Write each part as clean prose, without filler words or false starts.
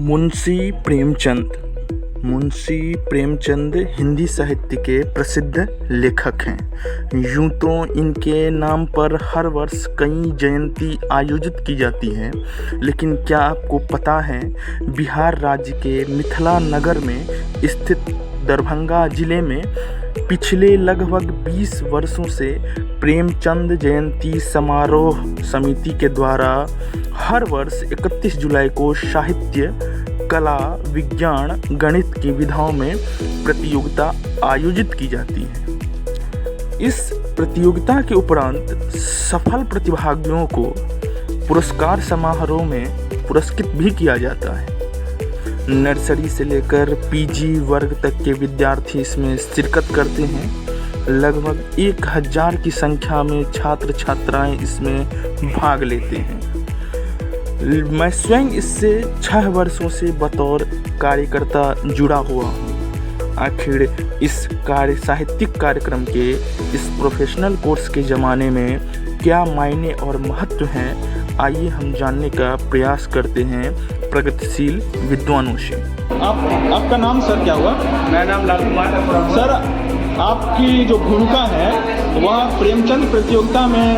मुंशी प्रेमचंद हिंदी साहित्य के प्रसिद्ध लेखक हैं। यूँ तो इनके नाम पर हर वर्ष कई जयंती आयोजित की जाती हैं, लेकिन क्या आपको पता है बिहार राज्य के मिथिला नगर में स्थित दरभंगा जिले में पिछले लगभग 20 वर्षों से प्रेमचंद जयंती समारोह समिति के द्वारा हर वर्ष 31 जुलाई को साहित्य, कला, विज्ञान, गणित की विधाओं में प्रतियोगिता आयोजित की जाती है। इस प्रतियोगिता के उपरांत सफल प्रतिभागियों को पुरस्कार समारोह में पुरस्कृत भी किया जाता है। नर्सरी से लेकर पीजी वर्ग तक के विद्यार्थी इसमें शिरकत करते हैं। लगभग 1000 की संख्या में छात्र छात्राएं इसमें भाग लेते हैं। मैं स्वयं इससे 6 वर्षों से बतौर कार्यकर्ता जुड़ा हुआ हूँ। आखिर इस साहित्यिक कार्यक्रम के इस प्रोफेशनल कोर्स के ज़माने में क्या मायने और महत्व हैं, आइए हम जानने का प्रयास करते हैं प्रगतिशील विद्वानों से। आपका नाम सर क्या हुआ? मेरा नाम लाल कुमार। सर, आपकी जो भूमिका है वह प्रेमचंद प्रतियोगिता में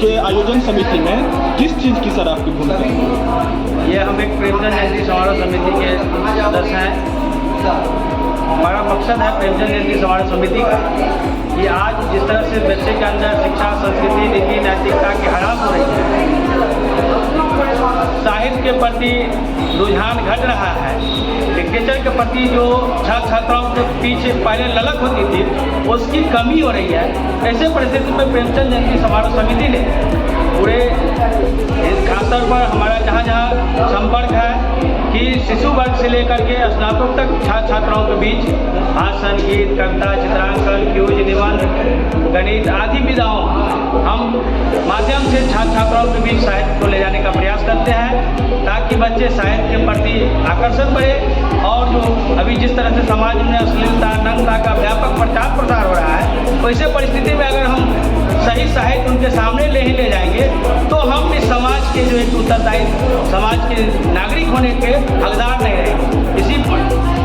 के आयोजन समिति में किस चीज़ की सर आपकी भूमिका है? ये हम एक प्रेमचंद जयंती समारोह समिति के सदस्य हैं। हमारा मकसद है प्रेमचंद जयंती समारोह समिति का कि आज जिस तरह से बच्चे के अंदर शिक्षा, संस्कृति, नीति, नैतिकता की हड़प हो रही है, साहित्य के प्रति रुझान घट रहा है, लिटरेचर के प्रति जो छात्र छात्राओं के पीछे पहले ललक होती थी उसकी कमी हो रही है। ऐसे परिस्थिति में प्रेमचंद जयंती समारोह समिति ने पूरे खासतौर पर हमारा जहाँ जहाँ संपर्क है कि शिशु वर्ग से लेकर के स्नातक तक छात्र छात्राओं के बीच भाषण, गीत, कविता, चित्रांकन, क्यूज, निबंध, गणित आदि विधाओं हम माध्यम से छात्र छात्राओं के बीच साहित्य को ले जाने का प्रयास करते हैं, ताकि बच्चे साहित्य के प्रति आकर्षण बढ़े। और जो अभी जिस तरह से समाज में अश्लीलता, नग्नता का व्यापक प्रचार प्रसार हो रहा है, वैसे परिस्थिति में अगर हम सही साहित्य उनके सामने ले जाएंगे तो हम इस समाज के जो एक उत्तरदायी समाज के नागरिक होने के हकदार नहीं रहेंगे। इसी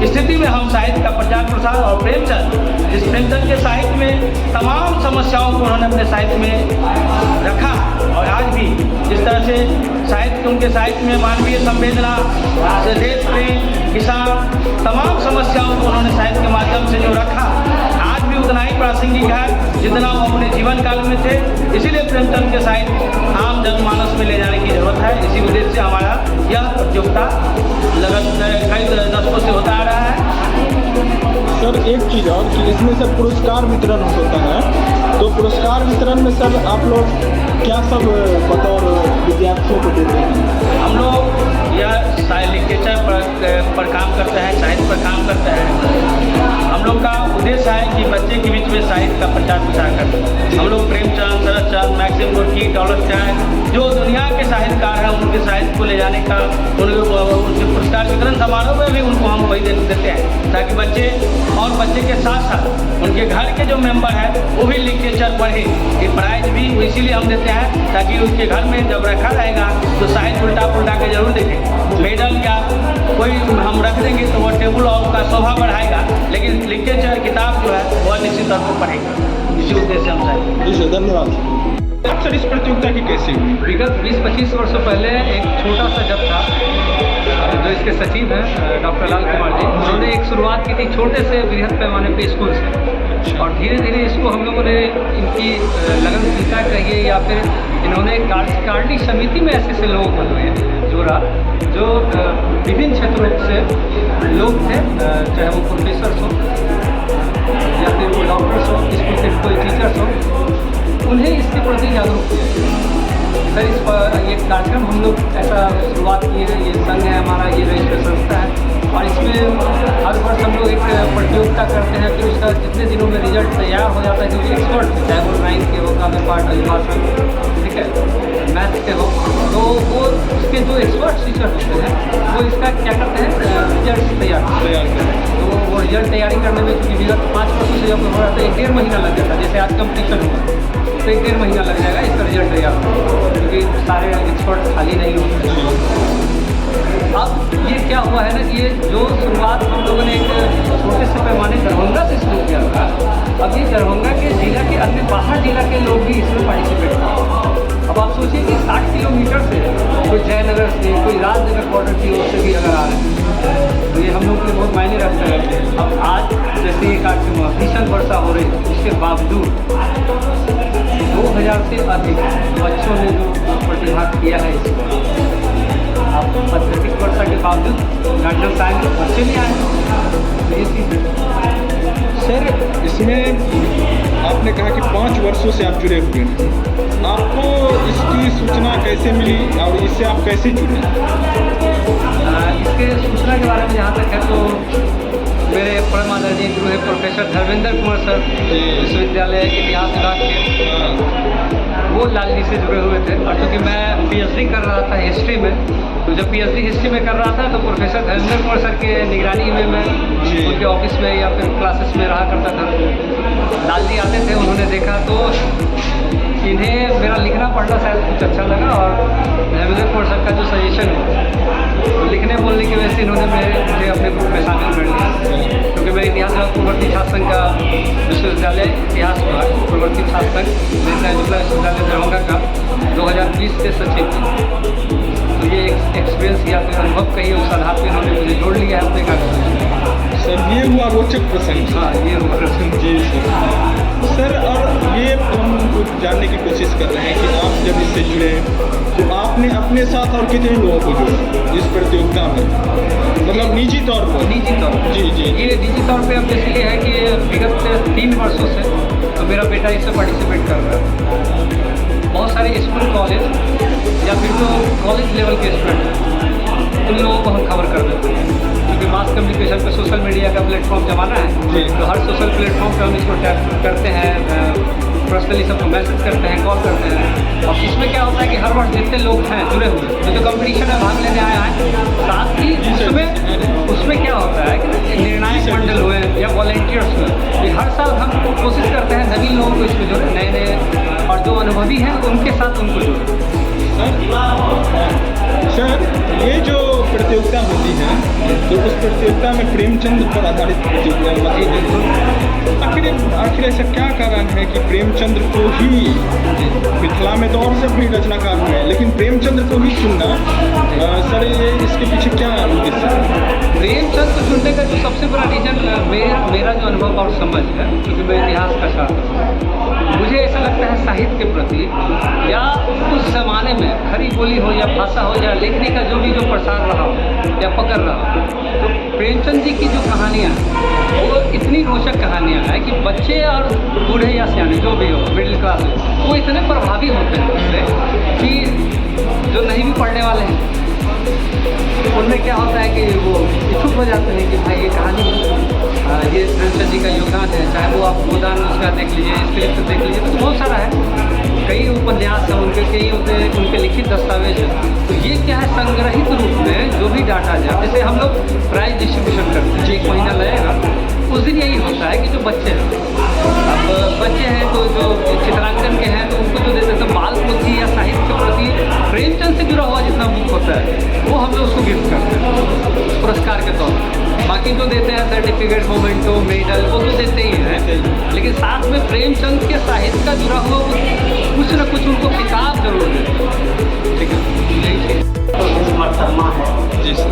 स्थिति में हम साहित्य का प्रचार प्रसार और प्रेमचंद के साहित्य में तमाम समस्याओं को उन्होंने अपने साहित्य में रखा। और आज भी जिस तरह से साहित्य, उनके साहित्य में मानवीय संवेदना, देश प्रेम, किसान, तमाम समस्याओं को उन्होंने साहित्य के माध्यम से जो रखा, आज भी उतना ही प्रासंगिक है जितना वो अपने जीवन काल में थे। इसीलिए प्रेमचंद के साहित्य आम जनमानस में ले जाने की जरूरत है। इसी वजह से हमारा यह प्रतियोगिता कई दशकों से होता आ रहा है। सर, एक चीज़ और कि इसमें से पुरस्कार वितरण होता है, तो पुरस्कार वितरण में सर आप लोग क्या सब बतौर विद्यार्थियों को देते हैं? हम लोग यह लिटरेचर पर काम करते हैं, साहित्य पर काम करते हैं। हम लोग का उद्देश्य है कि बच्चे के बीच में साहित्य का प्रचार प्रसार करते। हम लोग Premchand, Sharatchandra, Maxim Gorky, Tolstoy जो दुनिया के साहित्यकार हैं उनके साहित्य को ले जाने का, उनके पुरस्कार वितरण समारोह में भी उनको हम वही देते हैं, ताकि बच्चे और बच्चे के साथ साथ उनके घर के जो मेंबर हैं वो भी लिटरेचर पढ़े। ये प्राइज भी इसीलिए हम देते हैं ताकि उनके घर में जब रखा रहेगा तो साहित्य उल्टा पुल्टा के जरूर देखें। मेडल या कोई हम रख देंगे तो वो टेबल और उसका शोभा बढ़ाएगा, लेकिन लिटरेचर किताब जो है वह निश्चित तौर पर पढ़ेगा। इसी उद्देश्य हम चाहेंगे। जी सर, धन्यवाद। सर, इस प्रतियोगिता की कैसी हुई? विगत 20-25 वर्षों पहले एक छोटा सा जब था, जो इसके सचिव हैं डॉक्टर लाल कुमार जी, उन्होंने एक शुरुआत की थी छोटे से बृहद पैमाने पे स्कूल से, और धीरे धीरे इसको हम लोगों ने इनकी लगनशीलता कहिए या फिर इन्होंने कार्यकारिणी समिति में ऐसे लोगों को जोड़ा जो विभिन्न क्षेत्रों से लोग थे, चाहे वो प्रोफेसर्स हो या फिर वो डॉक्टर्स हो, स्कूल के कोई टीचर्स हो, उन्हें इसके प्रति जागरूक किया। सर, इस पर ये कार्यक्रम हम लोग ऐसा शुरुआत किए हैं, ये संघ है हमारा, ये रजिस्टर संस्था है, और इसमें हर वर्ष हम लोग एक प्रतियोगिता करते हैं। फिर उसका जितने दिनों में रिजल्ट तैयार हो जाता है, क्योंकि एक्सपर्ट चाहे वो 9th के हो, काव्य पाठ, अभिभाषण, ठीक है, मैथ के हो, तो वो उसके जो एक्सपर्ट टीचर होते हैं वो इसका क्या करते हैं, रिजल्ट तैयार करते हैं। तो वो रिजल्ट तैयारी करने में क्योंकि विगत 5 वर्षों से जब हो रहा था 1-1.5 महीना लग जाता है। जैसे आज कंपटीशन हुआ तो 1-1.5 महीना लग जाएगा इसका रिजल्ट तैयार, क्योंकि सारे एक्सपर्ट खाली नहीं होते। अब ये क्या हुआ है ना कि ये जो शुरुआत हम लोगों ने एक छोटे से पैमाने दरभंगा से शुरू किया था, अब ये दरभंगा के जिला के अन्य बाहर जिला के लोग भी इसमें पार्टिसिपेट कर। अब आप सोचिए कि 60 किलोमीटर से कोई जयनगर से, कोई राजनगर बॉर्डर की ओर से भी अगर आ रहे हैं तो ये हम लोग के लिए बहुत मायने रखता है। अब आज जैसे एक आज भीषण वर्षा हो रही है, इसके बावजूद 2000 से अधिक बच्चों ने जो प्रतिभाग किया है इसमें, अब अत्यधिक वर्षा के बावजूद गार्जियन आए, बच्चे नहीं आए, तो ये चीज़ है। सर इसमें आपने कहा कि 5 वर्षों से आप जुड़े हुए हैं, आपको इसकी सूचना कैसे मिली और इससे आप कैसे जुड़े? इसके सूचना के बारे में जहाँ तक है तो मेरे परम आदरणीय गुरु है प्रोफेसर धर्मेंद्र कुमार सर, विश्वविद्यालय इतिहास विभाग के, वो लाल जी से जुड़े हुए थे। और चूँकि मैं पीएचडी कर रहा था हिस्ट्री में, तो जब पीएचडी हिस्ट्री में कर रहा था तो प्रोफेसर धर्मेंद्र कुमार सर के निगरानी में मैं उनके ऑफिस में या फिर क्लासेस में रहा करता था। लाल जी आते थे, उन्होंने देखा तो इन्हें मेरा लिखना पढ़ना शायद कुछ अच्छा लगा और धर्मेंद्र कुमार सर का जो सजेशन है तो लिखने बोलने की वजह से इन्होंने मुझे अपने ग्रुप में शामिल कर लिया, क्योंकि मैं इतिहास विभाग पूर्ववर्ती छात्र संघ का विश्वविद्यालय इतिहास विभाग पूर्ववर्ती छात्र संघ नेशनल विश्वविद्यालय दरभंगा का 2020 से सचिव थी। तो ये एक एक्सपीरियंस या फिर अनुभव कहिए, उस आधार पर इन्होंने मुझे जोड़ लिया है अपने कागज। सर ये हुआ रोचक प्रसंग। हाँ, ये हुआ प्रसंग जी सर। और ये हम जानने की कोशिश कर रहे हैं कि आप जब इससे जुड़े तो आपने अपने साथ और कितने लोगों को जोड़ा इस प्रतियोगिता में, मतलब निजी तौर पर? निजी तौर पर, जी जी। ये निजी तौर पे अब जैसे ये है कि विगत 3 वर्षों से तो मेरा बेटा इससे पार्टिसिपेट कर रहा है। बहुत सारे स्कूल कॉलेज या फिर जो कॉलेज लेवल के स्टूडेंट हैं उन लोगों को हम खबर कर देते हैं, क्योंकि मास कम्युनिकेशन पे सोशल मीडिया का प्लेटफॉर्म जमाना है, तो हर सोशल प्लेटफॉर्म पे हम इसको टैग करते हैं, पर्सनली सबको मैसेज करते हैं, कॉल करते हैं। और इसमें क्या होता है कि हर वर्ष जितने लोग हैं जुड़े हुए जो कंपटीशन में भाग लेने आया है, साथ ही उसमें क्या होता है कि निर्णायक मंडल हुए या वॉलेंटियर्स हुए, हर साल हम कोशिश करते हैं नवीन लोगों को इसमें जोड़ें, नए नए, और जो अनुभवी हैं उनके साथ उनको जोड़ें। सर ये जो प्रतियोगिता होती है तो उस प्रतियोगिता में प्रेमचंद पर आधारित प्रतियोगिता होती है, आखिर ऐसा क्या कारण है कि प्रेमचंद को ही, मिथिला में तो और सब भी रचनाकार हुए हैं लेकिन प्रेमचंद को ही चुनना, सर ये इसके पीछे क्या उद्देश्य है? प्रेमचंद को चुनने का जो सबसे बड़ा रीजन मेरा जो अनुभव और समझ है, क्योंकि मैं इतिहास का छात्र, मुझे ऐसा लगता है साहित्य के प्रति या उस ज़माने में खरी बोली हो या भाषा हो या लेखनी का जो भी जो प्रसार रहा हो या पकड़ रहा हो, तो प्रेमचंद जी की जो कहानियाँ वो इतनी रोचक कहानियाँ हैं कि बच्चे और बूढ़े या सियाने जो भी हो, मिडिल क्लास हो, वो इतने प्रभावी होते हैं उससे कि जो नहीं भी पढ़ने वाले हैं उनमें क्या होता है कि वो इच्छुक हो जाते हैं कि भाई ये कहानी, ये प्रेमचंद जी का योगदान है, चाहे वो आप गोदान उसका देख लीजिए, स्क्रिप्ट देख लीजिए, तो बहुत सारा है, कई उपन्यास हैं उनके, कई उनके लिखित दस्तावेज हैं। तो ये क्या है, संग्रहित रूप में जो भी डाटा जाए, जैसे हम लोग प्राइज डिस्ट्रीब्यूशन करते हैं, 1 महीना लगेगा, उस दिन यही होता है कि जो बच्चे हैं, अब बच्चे हैं तो जो चित्रांकन के हैं तो उनको जो देते हैं, तो बाल पोथी या साहित्य के प्रति प्रेमचंद से जुड़ा हुआ जितना बुक होता है वो हम लोग उसको गिफ्ट करते हैं पुरस्कार के तौर पर। बाकी जो देते हैं सर्टिफिकेट, मोमेंटो, मेडल, वो तो देते ही हैं, लेकिन साथ में प्रेमचंद के साहित्य का जुड़ा हुआ कुछ न कुछ उनको किताब जरूर देते हैं। ठीक है, शर्मा है जी सर।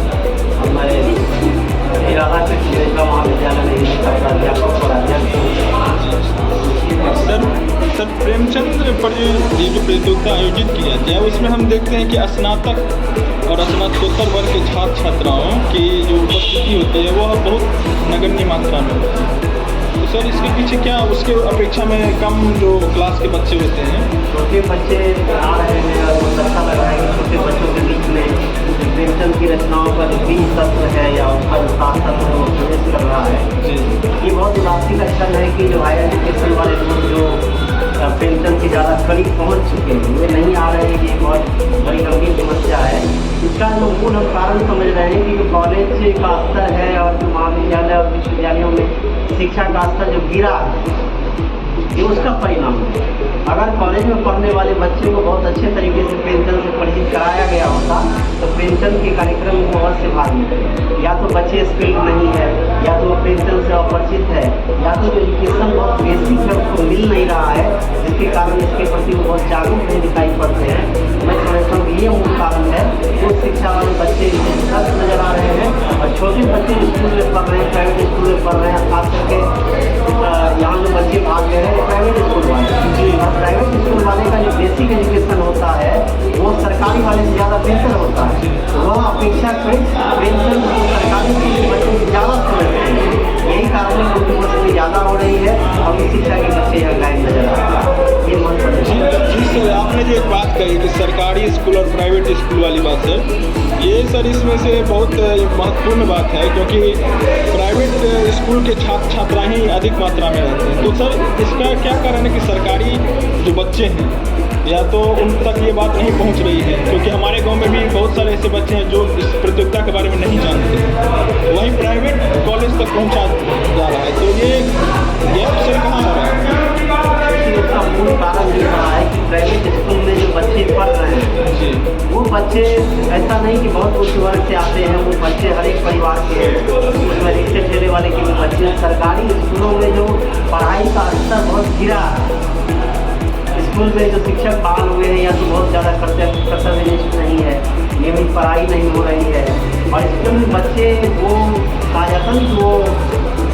हमारे महाविद्यालय में प्राध्यापक और अध्यक्ष। सर प्रेमचंद पर ये जो प्रतियोगिता आयोजित की जाती है उसमें हम देखते हैं कि स्नातक और स्नातकोत्तर वर्ग के छात्र छात्राओं की जो उपस्थिति होती है वो बहुत नगण्य मात्रा में होती है। तो सर इसके पीछे क्या, उसके अपेक्षा में कम जो क्लास के बच्चे होते हैं, छोटे बच्चे आ रहे हैं और बहुत अच्छा लग रहा है कि छोटे बच्चों के बीच में प्रेमचंद की रचनाओं का जो 20 तत्व है या उसका जो 7 तत्व है वो प्रवेश कर रहा है। ये बहुत उदासी का क्षण है कि जो हायर एजुकेशन वाले लोग जो प्रेमचंद की ज़्यादा करीब पहुँच चुके हैं वे नहीं आ रहे हैं, ये बहुत बड़ी गंभीर समस्या है। इसका जो मूल हम कारण समझ रहे हैं कि जो कॉलेज का स्तर है और जो महाविद्यालय और विश्वविद्यालयों में शिक्षा का स्तर जो गिरा है ये उसका परिणाम है। अगर कॉलेज में पढ़ने वाले बच्चे को बहुत अच्छे तरीके से प्रेमचंद से परिचित कराया गया होता तो प्रेमचंद के कार्यक्रम में वो अवश्य भाग लेते। या तो बच्चे स्किल्ड नहीं है, या तो वो प्रेमचंद से अपरिचित है, या तो एजुकेशन बहुत बेसिक है उसको मिल नहीं रहा है, जिसके कारण इसके प्रति वो बहुत जागरूक नहीं दिखाई पड़ते हैं। मैं समझता हूँ ये मूल कारण है। उच्च शिक्षा वाले बच्चे इसे नजर आ रहे हैं और छोटे बच्चे स्कूल में पढ़ रहे हैं, प्राइवेट स्कूल में पढ़ रहे हैं। खास करके यहाँ जो बच्चे भाग ले रहे हैं प्राइवेट स्कूल वाले जी, और प्राइवेट स्कूल वाले का जो बेसिक एजुकेशन होता है वो सरकारी वाले से ज़्यादा बेहतर होता है। वह अपेक्षाकृत प्रेमचंद को सरकारी स्कूल के बच्चों की ज़्यादा समझते हैं। यही कारण है उनकी पसंद ज़्यादा हो रही है और उच्च शिक्षा के बच्चे यहाँ गायब नजर आ रहे हैं। ये जी सर, आपने जो एक बात कही कि सरकारी स्कूल और प्राइवेट स्कूल वाली बात है, ये सर इसमें से बहुत महत्वपूर्ण बात है, क्योंकि प्राइवेट स्कूल के छात्र छात्राएं ही अधिक मात्रा में रहते हैं। तो सर इसका क्या कारण है कि सरकारी जो बच्चे हैं या तो उन तक ये बात नहीं पहुंच रही है, क्योंकि हमारे गांव में भी बहुत सारे ऐसे बच्चे हैं जो इस प्रतियोगिता के बारे में नहीं जानते, वहीं प्राइवेट कॉलेज तक पहुंचा जा रहा है। तो ये गैप सर कहाँ हो रहा है? उसका मूल कारण ये रहा है कि प्राइवेट स्कूल में जो बच्चे पढ़ रहे हैं वो बच्चे ऐसा नहीं कि बहुत उच्च वर्ग से आते हैं, वो बच्चे हर एक परिवार के हैं, उसमें रिक्शे ठेले वाले के भी बच्चे। सरकारी स्कूलों में जो पढ़ाई का स्तर बहुत गिरा है, स्कूल में जो शिक्षक बहाल हुए हैं या तो बहुत ज़्यादा कर्तव्यनिष्ठ नहीं है, नियमित पढ़ाई नहीं हो रही है, और स्कूल में बच्चे वो ताजतन वो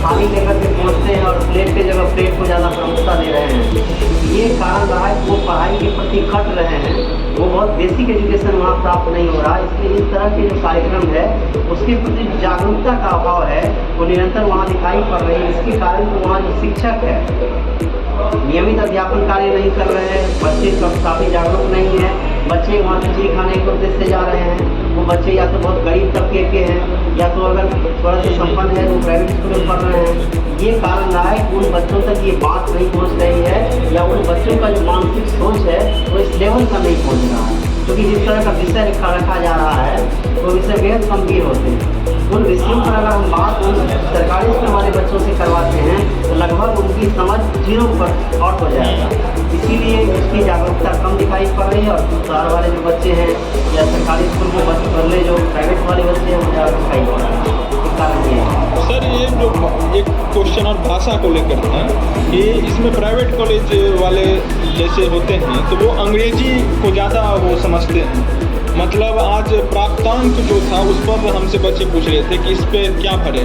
थाली लेकर के पहुँचते हैं और प्लेट के जगह प्लेट को ज़्यादा प्रमुखता दे रहे हैं। ये कारण रहा है कि वो पढ़ाई के प्रति खट रहे हैं, वो बहुत बेसिक एजुकेशन वहाँ प्राप्त नहीं हो रहा। इसलिए इस तरह के जो कार्यक्रम है उसके प्रति जागरूकता का अभाव है, वो निरंतर वहाँ दिखाई पड़ रही है। इसके कारण तो वहाँ जो शिक्षक है नियमित अध्यापन कार्य नहीं कर रहे हैं, बच्चे काफ़ी जागरूक नहीं है, बच्चे वहाँ खिचड़ी खाने के उद्देश्य से जा रहे हैं। वो बच्चे या तो बहुत गरीब तबके के हैं या तो अगर थोड़ा सा संपन्न है वो प्राइवेट स्कूल में पढ़ रहे हैं। ये कारण रहा है कि उन बच्चों तक ये बात नहीं पहुँच रही है, या उन बच्चों का जो मानसिक सोच है वो इस लेवल का नहीं पहुँच रहा है। क्योंकि जिस तरह का विषय रखा जा रहा है वो विषय बेहद गंभीर होते हैं। उन विषयों पर अगर हम बात उन सरकारी स्कूल वाले बच्चों से करवाते हैं तो लगभग उनकी समझ 0 पर आउट हो जाएगा। इसीलिए उसकी जागरूकता कम दिखाई पड़ रही है, और शहर वाले जो बच्चे हैं या सरकारी स्कूल के बदले जो प्राइवेट वाले बच्चे हैं वो ज़्यादा दिखाई पड़ रहा है। कारण ये है सर, ये जो एक क्वेश्चन और भाषा को लेकर था कि इसमें प्राइवेट कॉलेज वाले जैसे होते हैं तो वो अंग्रेजी को ज़्यादा वो समझते हैं। मतलब आज प्राप्तांक जो था उस पर हमसे बच्चे पूछ रहे थे कि इस पे क्या भरे,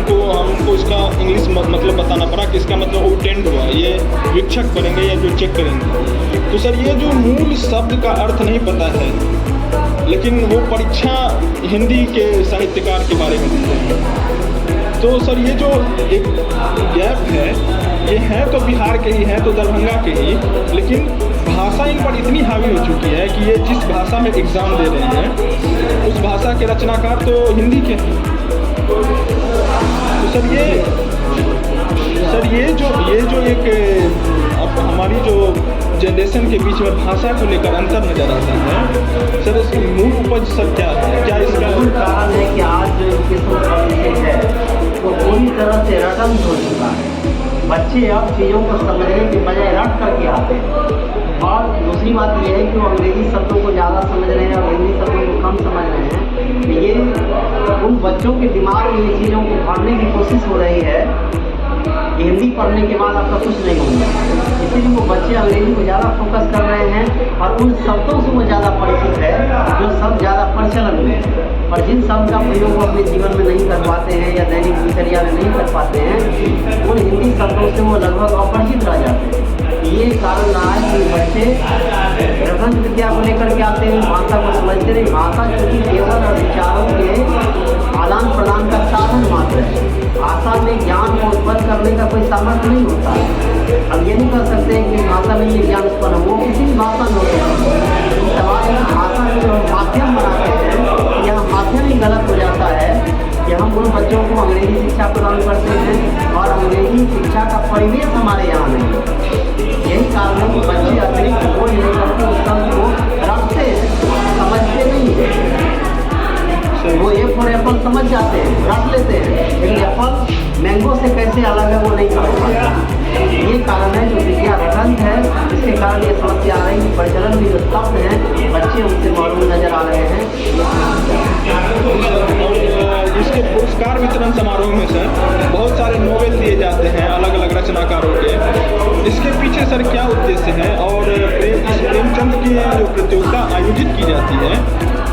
तो हमको इसका इंग्लिश मतलब बताना पड़ा कि इसका मतलब ओटेंड हुआ, ये वीक्षक करेंगे या जो चेक करेंगे। तो सर ये जो मूल शब्द का अर्थ नहीं पता है, लेकिन वो परीक्षा हिंदी के साहित्यकार के बारे में देते हैं। तो सर ये जो एक गैप है, ये है तो बिहार के ही है, तो दरभंगा के ही, लेकिन भाषा इन पर इतनी हावी हो चुकी है कि ये जिस भाषा में एग्ज़ाम दे रहे हैं उस भाषा के रचनाकार तो हिंदी के हैं। तो सर ये जो एक अब हमारी जो जनरेशन के बीच में भाषा को लेकर अंतर नज़र आता है, सर इसकी मूल उपज सर क्या है? क्या इसका मूल कारण है कि आज जो एजुकेशन पॉलिसी है वो पूरी तरह से रटन हो चुका है। बच्चे अब चीज़ों को समझने के बजाय रट करके आते हैं। और दूसरी बात यह है कि वो अंग्रेजी शब्दों को ज़्यादा समझ रहे हैं और हिंदी शब्दों को कम समझ रहे हैं। ये उन बच्चों के दिमाग में ये चीज़ों को भरने की कोशिश हो रही है कि हिंदी पढ़ने के बाद आपका कुछ नहीं होगा। इसीलिए वो बच्चे अंग्रेजी को ज़्यादा फोकस कर रहे हैं और उन शब्दों से वो ज़्यादा परिचित है जो शब्द ज़्यादा प्रचलन में है, और जिन शब्द का प्रयोग वो अपने जीवन में नहीं कर पाते हैं या दैनिक दिनचर्या में नहीं कर पाते हैं, उन हिंदी शब्दों से वो लगभग अपरिचित रह जाते हैं। ये कारण रहा है कि बच्चे ग्रंथ विद्या को लेकर के आते हैं, भाषा को समझते नहीं। भाषा क्योंकि केवल और विचारों के आदान प्रदान का साधन मात्र है। भाषा में ज्ञान को उत्पन्न करने का कोई सामर्थ्य नहीं होता है। हम ये नहीं कर सकते हैं कि भाषा में ये ज्ञान उत्पन्न हो, वो किसी भी भाषा में हो सकता है। समाज में भाषा में जो माध्यम बनाते हैं, यह माध्यम ही गलत हो जाता है कि हम उन बच्चों को अंग्रेजी शिक्षा प्रदान करते हैं और अंग्रेजी शिक्षा का परिवेश हमारे यहाँ नहीं है। यही कारण है कि बच्चे अतिरिक्त बोझ नहीं करके उस शब्द को रखते हैं, समझते नहीं है। वो A for एप्पल समझ जाते हैं, रख लेते हैं, लेकिन एप्पल मैंगो रंगों से कैसे अलग है वो नहीं समझ पाते। ये कारण है जो विज्ञान रटंत है, इसके कारण ये समस्या आ रही है कि प्रचलन भी जो शब्द हैं बच्चे उनसे मौजूद नजर आ रहे हैं। और इसके पुरस्कार वितरण समारोह में सर बहुत सारे नोवेल दिए जाते हैं अलग अलग रचनाकारों के, इसके पीछे सर क्या उद्देश्य है? और प्रेमचंद की जो प्रतियोगिता आयोजित की जाती है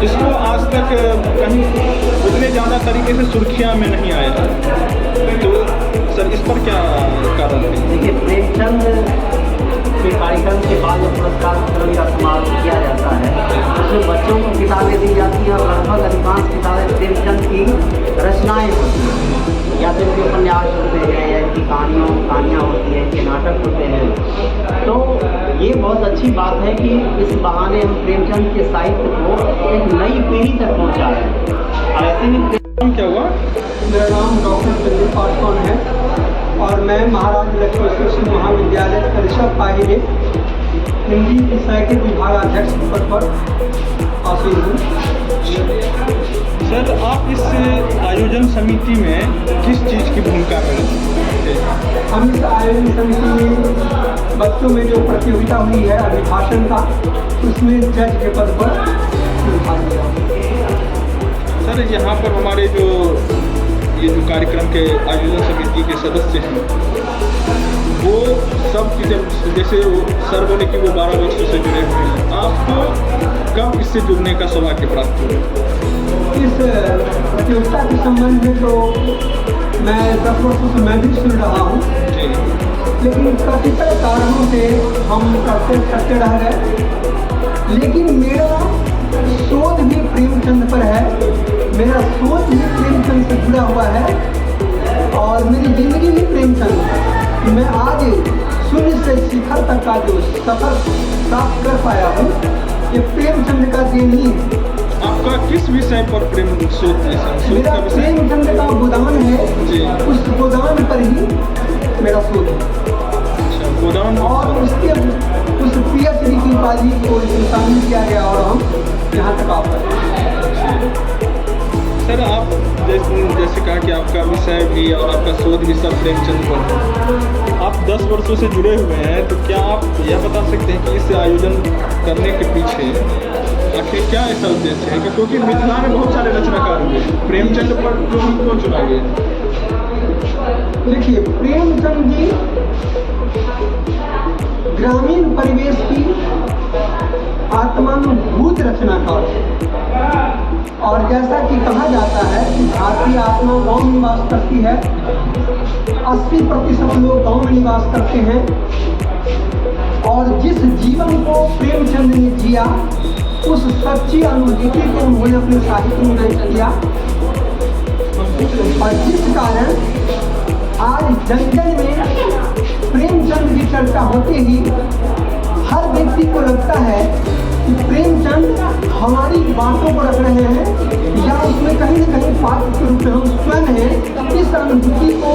इसको आज तक कहीं उतने ज़्यादा तरीके से सुर्खियाँ में नहीं आया है, तो सर इस पर क्या कारण है? देखिए, प्रेमचंद के कार्यक्रम के बाद जो पुरस्कार वितरण का समारोह किया जाता है उसमें बच्चों को किताबें दी जाती हैं और लगभग अधिकांश किताबें प्रेमचंद की रचनाएँ होती हैं, या तो इनके उपन्यास होते हैं या इनकी कहानियाँ होती हैं, इनके नाटक होते हैं। तो ये बहुत अच्छी बात है कि इस बहाने हम प्रेमचंद के साहित्य को एक नई पीढ़ी तक पहुँचा रहे हैं। और ऐसे में क्या हुआ? मेरा नाम डॉक्टर संदीप पासवान है और मैं महाराज लक्ष्मेश्वर महाविद्यालय परिषद पाही में हिंदी विषय के विभागाध्यक्ष पद पर आसीन हूँ। सर आप इस आयोजन समिति में किस चीज़ की भूमिका करें? हम इस आयोजन समिति में बच्चों में जो प्रतियोगिता हुई है अभिभाषण का, उसमें जज के पद पर भाग लिया। सर यहाँ पर हमारे ये जो कार्यक्रम के आयोजन समिति के सदस्य हैं वो सब चीज़ें, जैसे वो सर बोले कि वो 12 वर्षों से जुड़े हुए हैं, आपको कब इससे जुड़ने का सौभाग्य प्राप्त हुआ? इस प्रतियोगिता के संबंध में तो मैं 10 वर्षों से मैं भी सुन रहा हूँ, लेकिन कतिपय कारणों से हम करते रह गए। लेकिन मेरा शोध भी प्रेमचंद पर है, मेरा सोच भी प्रेमचंद से जुड़ा हुआ है और मेरी ज़िंदगी भी प्रेमचंद है। मैं आज शून्य से शिखर तक का जो सफर प्राप्त कर पाया हूँ ये प्रेमचंद का देन ही है। आपका किस विषय पर प्रेम शोध है? मेरा प्रेमचंद का गोदान है, उस गोदान पर ही मेरा शोध है। अच्छा, गोदान। और उसके उस PhD की उपाधि को शामिल किया गया और हम यहाँ तक आ पाए। सर आप जैसे कहा कि आपका विषय भी और आपका शोध भी सब प्रेमचंद पर है, आप 10 वर्षों से जुड़े हुए हैं, तो क्या आप यह बता सकते हैं कि इस आयोजन करने के पीछे आखिर क्या ऐसा उद्देश्य है? क्योंकि मिथिला में बहुत सारे रचनाकार हुए, प्रेमचंद पर क्यों चुना गया? देखिए, प्रेमचंद जी ग्रामीण परिवेश की आत्मानुभूत रचनाकार है और जैसा कि कहा जाता है कि भारतीय आत्मा गाँव में निवास करती है, 80% लोग गाँव में निवास करते हैं और जिस जीवन को प्रेमचंद ने जिया उस सच्ची अनुभूति को उन्होंने अपने साहित्य में दर्ज किया और जिस कारण आज जन जन में प्रेमचंद की चर्चा होते ही हर व्यक्ति को लगता है कि प्रेमचंद हमारी बातों को रख रहे हैं या उसमें कहीं न कहीं पात्र के रूप में हम स्वयं हैं। इस अनुभूति को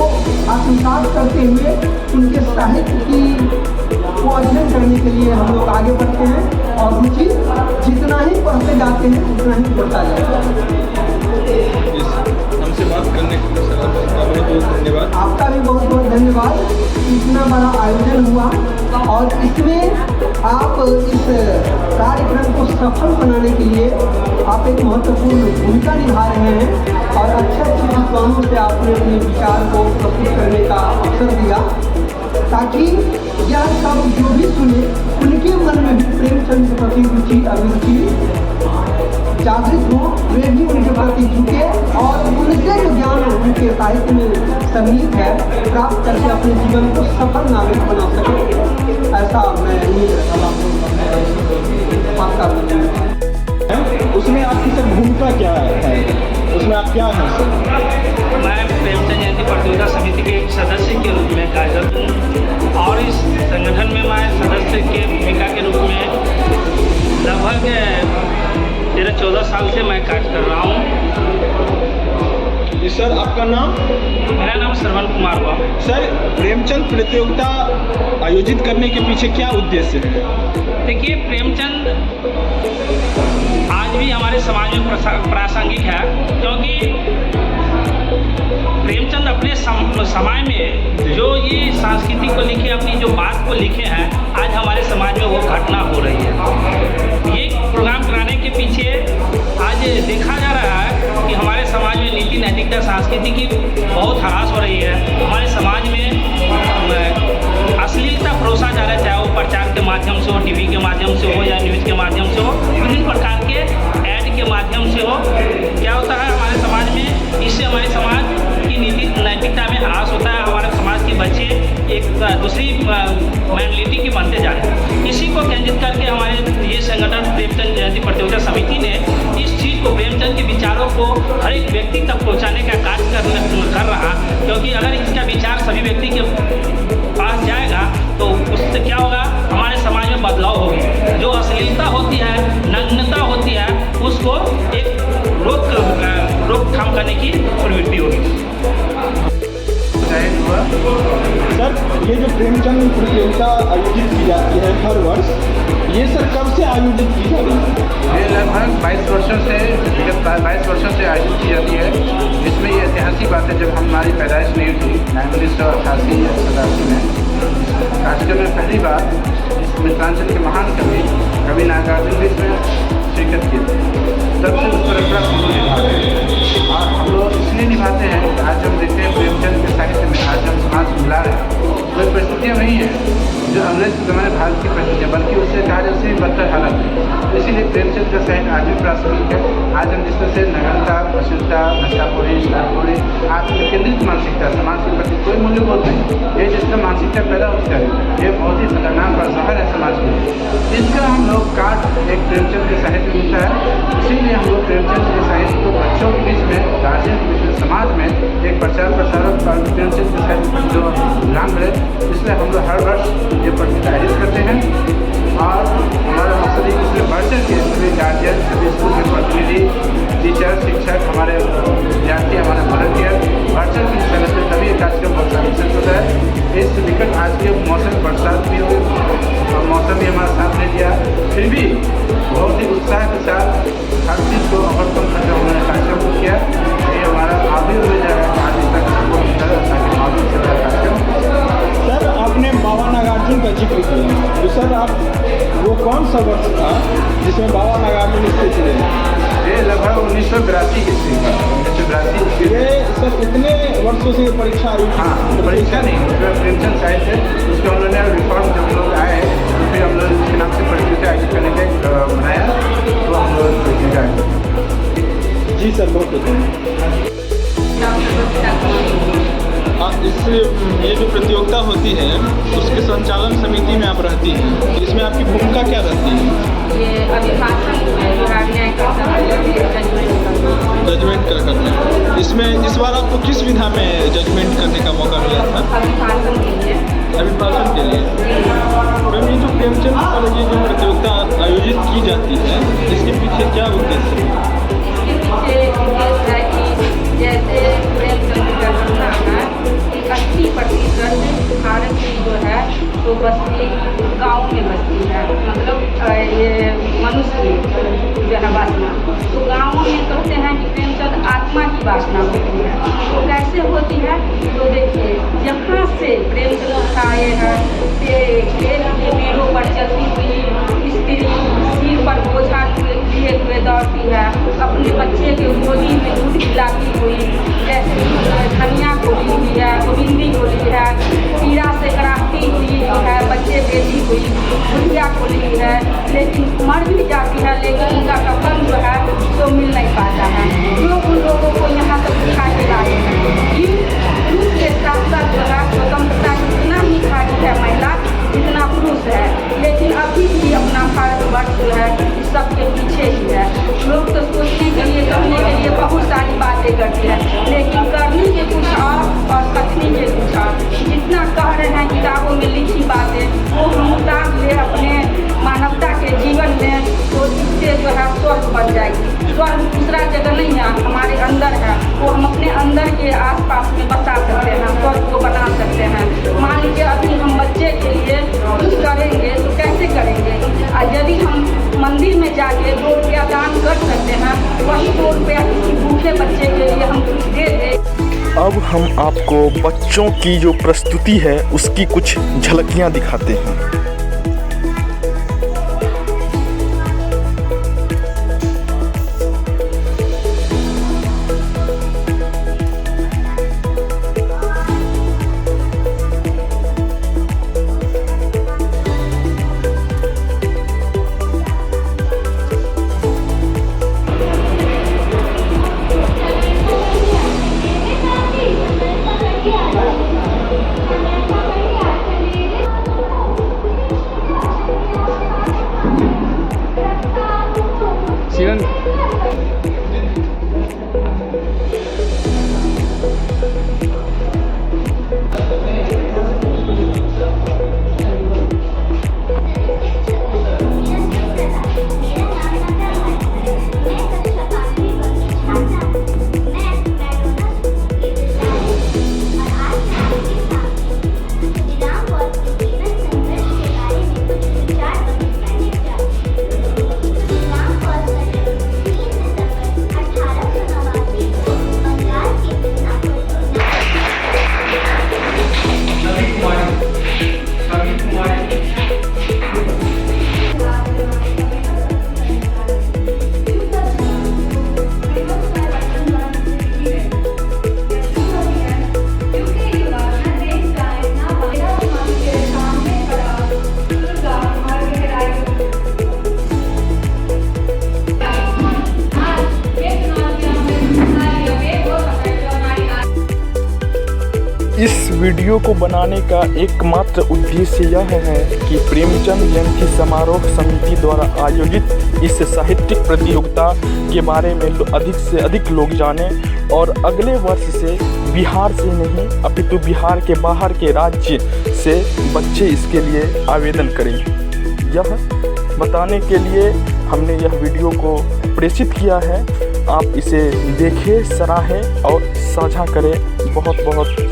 आत्मसात करते हुए उनके साहित्य को अध्ययन करने के लिए हम लोग आगे बढ़ते हैं और रुचि जितना ही पढ़ते जाते हैं उतना ही बढ़ता जाता है। हमसे बात करने के लिए सर आपका बहुत बहुत धन्यवाद। आपका भी बहुत बहुत धन्यवाद। इतना बड़ा आयोजन हुआ और इसमें आप इस कार्यक्रम को सफल बनाने के लिए आप एक महत्वपूर्ण भूमिका निभा रहे हैं और अच्छे विद्वानों से आपने अपने विचार को प्रस्तुत करने का अवसर दिया ताकि यह सब जो भी सुने उनके मन में भी प्रेमचंद के प्रति रुचि अभिरुचि जागृत हो, वे भी उनके प्रति झुके और उनसे जो ज्ञान उनके साहित्य में सन्निहित है प्राप्त करके अपने जीवन को सफल नागरिक बना सके, ऐसा मैं उम्मीद रखता हूँ। उसमें आपकी सर भूमिका क्या है? उसमें आप क्या हैं सर? मैं प्रेमचंद जयंती प्रतियोगिता समिति के एक सदस्य के रूप में कार्यरत हूँ और इस संगठन में मैं सदस्य के भूमिका के रूप में लगभग 13-14 साल से मैं कार्य कर रहा हूँ। जी सर, आपका नाम? मेरा नाम श्रवण कुमार हुआ। सर, प्रेमचंद प्रतियोगिता आयोजित करने के पीछे क्या उद्देश्य है? देखिए, प्रेमचंद आज भी हमारे समाज में प्रासंगिक है क्योंकि प्रेमचंद अपने समाज में जो ये संस्कृति को लिखे, अपनी जो बात को लिखे हैं, आज हमारे समाज में वो घटना हो रही है। ये प्रोग्राम कराने के पीछे आज देखा जा रहा है कि हमारे समाज में नीति नैतिकता संस्कृति की बहुत ह्रास हो रही है। हमारे समाज में अश्लीलता परोसा जा रहा है, चाहे वो प्रचार के माध्यम से हो, टीवी के माध्यम से हो या न्यूज़ के माध्यम से हो, विभिन्न प्रकार के ऐड के माध्यम से हो। क्या होता है हमारे समाज में, इससे हमारे समाज की नीति नैतिकता में ह्रास होता है। हमारे समाज के बच्चे एक दूसरी मैंटलिटी के बनते जा रहे हैं। इसी को केंद्रित करके हमारे ये संगठन प्रेमचंद जयंती प्रतियोगिता समिति ने इस चीज़ को, प्रेमचंद के विचारों को हर एक व्यक्ति तक पहुंचाने का कार्य कर रहा, क्योंकि अगर इसका विचार सभी व्यक्ति के पास जाएगा तो उससे क्या होगा, हमारे समाज में बदलाव होगी। जो अश्लीलता होती है, नग्नता होती है, उसको एक रोकथाम करने की प्रवृत्ति होगी। सर, ये जो प्रेमचंद प्रतियोगिता आयोजित की जाती है हर वर्ष, ये सर कब से आयोजित की जा रही है? ये लगभग 22 वर्षों से, विगत 22 वर्षों से आयोजित की जाती है। इसमें ये ऐतिहासिक बात है, जब हमारी पैदाइश नहीं हुई 1988 या 87 में, कार्यक्रम में पहली बार इस मिथिलांचल के महान कवि नागार्जुन भी इसमें शिरकत की थी। तब से उस परंपरा को हम निभाते हैं, और हम लोग इसलिए निभाते हैं कि आज हम देखते हैं प्रेमचंद के साहित्य में आज हम समाज मिला रहे हैं। कोई परिस्थितियाँ नहीं है जो अंग्रेज के ज़माने भारत की परिस्थितियाँ, बल्कि उससे कहा जाए उससे भी बदतर हालत है। इसीलिए प्रेमचंद का साहित्य आज भी प्रासंगिक है। आज हम जिस तरह से नग्नता, अश्लीलता, नशाखोरी, शराबखोरी, आत्मकेंद्रित मानसिकता, समाज के प्रति कोई मूल्यबोध नहीं, ये जिसका मानसिकता पैदा होती है, ये बहुत ही खतरनाक बरसहर है समाज में। इसका हम लोग काट एक प्रेमचंद के साहित्य में मिलता है। इसीलिए हम लोग प्रेमचंद के साहित्य को बच्चों के बीच में, गार्जियन के बीच में, समाज में एक प्रचार प्रसारक प्रेमचंद के साहित्य पर जो ध्यान रहे, इसलिए हम लोग हर वर्ष ये प्रतियोगिता आयोजित करते हैं। और हमारा मकसद है कि इसमें बढ़ चढ़ के सभी गार्जियन, सभी स्कूल के प्रतिनिधि, टीचर, शिक्षक, हमारे विद्यार्थी, हमारे वॉलंटियर बढ़ चढ़ के हिस्सा लेते हैं, तभी ये कार्यक्रम बहुत सक्सेस होता है। इस निकट आज के मौसम बरसात भी हुई और मौसम भी हमारा साथ नहीं दिया, फिर भी बहुत ही उत्साह के साथ हर चीज़ को ओवरकम करके उन्होंने कार्यक्रम को किया। ये हमारा आगे हो जाएगा, आगे तक सबको मिलता है ताकि आगे चलता कार्यक्रम। सर, आपने बाबा नागार्जुन का जिक्र किया, तो सर आप वो कौन सा वर्ष था जिसमें बाबा नागार्जुन स्थित थे? ये लगभग 1982 ईस्वी का, 1982। ये सर कितने वर्षों से परीक्षा आई? हाँ, परीक्षा नहीं, उसका प्रेमचंद साहित्य है, उसके उन्होंने रिफॉर्म जब लोग आए तो फिर हम लोग उसके नाम से प्रतियोगिता आयोजित करने का बनाया, तो हम लोग प्रतियोगिता आयोजित। जी सर, बहुत धन्यवाद। ये जो प्रतियोगिता होती है उसके संचालन समिति में आप रहती हैं, तो इसमें आपकी भूमिका क्या रहती है? ये अभिभाषण जजमेंट कर करना है। इसमें इस बार आपको किस विधा में जजमेंट करने का मौका मिला था? अभिभाषण के लिए। अभिभाषण के लिए। मैम, ये जो प्रेमचंद पर ये जो प्रतियोगिता आयोजित की जाती है, इसके पीछे क्या उद्देश्य है? इसके पीछे उद्देश्य है कि जैसे प्रेमचंद का कहना है कि 80% भारत की जो है तो बस्ती गाँव में बसती है, मतलब ये मनुष्य की जो है वासना, तो गाँव में कहते हैं कि प्रेमचंद आत्मा की वासना होती है। तो कैसे होती है? तो देखिए, यहाँ से प्रेमचंद आए हैं पेड़ों पर चलती हुई स्त्री, सिर पर बोझा लिए हुए दौड़ती है, अपने बच्चे के गोदी में दूध खिलाती हुई, जैसे धनिया को ली हुई है, गोविंदी को ली है, पीड़ा से कराती हुई जो है बच्चे देती हुई, भुजिया को ली है, लेकिन मर भी जाती है, लेकिन उनका कफन जो है तो मिल नहीं पाता है। जो उन लोगों को यहाँ तक दिखा के लाते हैं कि पुरुष के साथ साथ जो है स्वतंत्रता इतना ही खाती है महिला जितना पुरुष है, लेकिन अभी भी अपना भारतवर्ष जो है इस सबके पीछे ही है। लोग तो सोचने के लिए, करने के लिए बहुत सारी बातें करते हैं, लेकिन करने के कुछ और कथनी के कुछ और। जितना कह रहे हैं किताबों में लिखी बातें, वो हम उतार ले अपने मानवता के जीवन में, तो इससे जो है स्वर्ग बन जाएगी। स्वर्ग दूसरा जगह नहीं है, हमारे अंदर है, वो हम अपने अंदर के आसपास में बसा सकते हैं, स्वर्ग को बना सकते हैं। मान लीजिए अभी हम बच्चे के लिए कुछ करेंगे तो कैसे करेंगे? और यदि हम मंदिर में जाके 2 रुपया दान कर सकते हैं, वही 2 रुपया किसी भूखे बच्चे के लिए हम दे दें। अब हम आपको बच्चों की जो प्रस्तुति है उसकी कुछ झलकियां दिखाते हैं। इस वीडियो को बनाने का एकमात्र उद्देश्य यह है कि प्रेमचंद जयंती समारोह समिति द्वारा आयोजित इस साहित्यिक प्रतियोगिता के बारे में अधिक से अधिक लोग जानें और अगले वर्ष से बिहार से नहीं अपितु बिहार के बाहर के राज्य से बच्चे इसके लिए आवेदन करें। यह बताने के लिए हमने यह वीडियो को प्रेषित किया है। आप इसे देखें, सराहें और साझा करें। बहुत बहुत